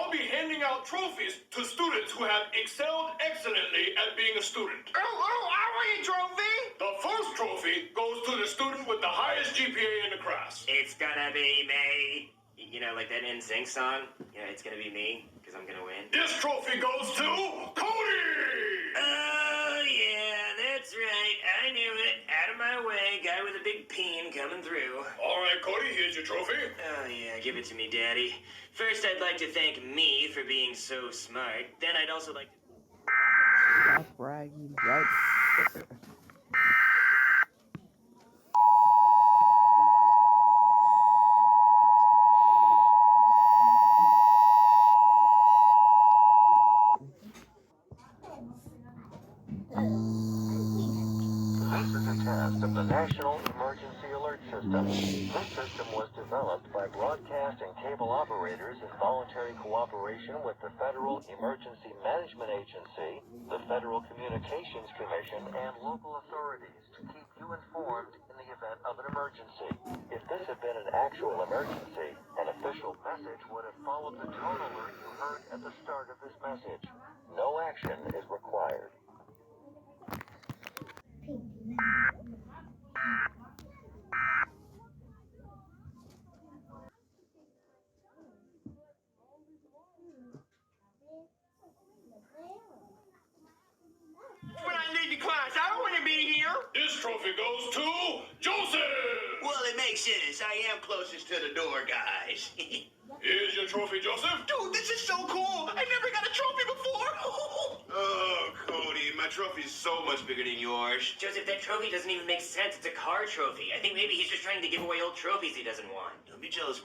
I'll be handing out trophies to students who have excelled excellently at being a student. Oh, I want a trophy. The first trophy goes to the student with the highest GPA in the class. It's gonna be me. You know, like that NSYNC song? You know, it's gonna be me, because I'm gonna win. This trophy goes to Cody! Oh, yeah, that's right. I knew it. Out of my way, guy with a big peen coming through. All right, Cody, here's your trophy. Oh, yeah, give it to me, Daddy. First, I'd like to thank me for being so smart. Then I'd also like to... Stop bragging right there. This is a test of the National Emergency Alert System. This system was developed by broadcast and cable operators in voluntary cooperation with the Federal Emergency Management Agency, the Federal Communications Commission, and local authorities to keep you informed in the event of an emergency. If this had been an actual emergency, an official message would have followed the tone alert you heard at the start of this message. No action is required. When I leave the class, I don't want to be here. This trophy goes to Joseph! Well, it makes sense. I am closest to the door, guys. Here's your trophy, Joseph. Dude, this is so cool. I never got a trophy before. Oh, Cody, my trophy's so much bigger than yours. Joseph, that trophy doesn't even make sense. It's a car trophy. I think maybe he's just trying to give away old trophies he doesn't want. Don't be jealous,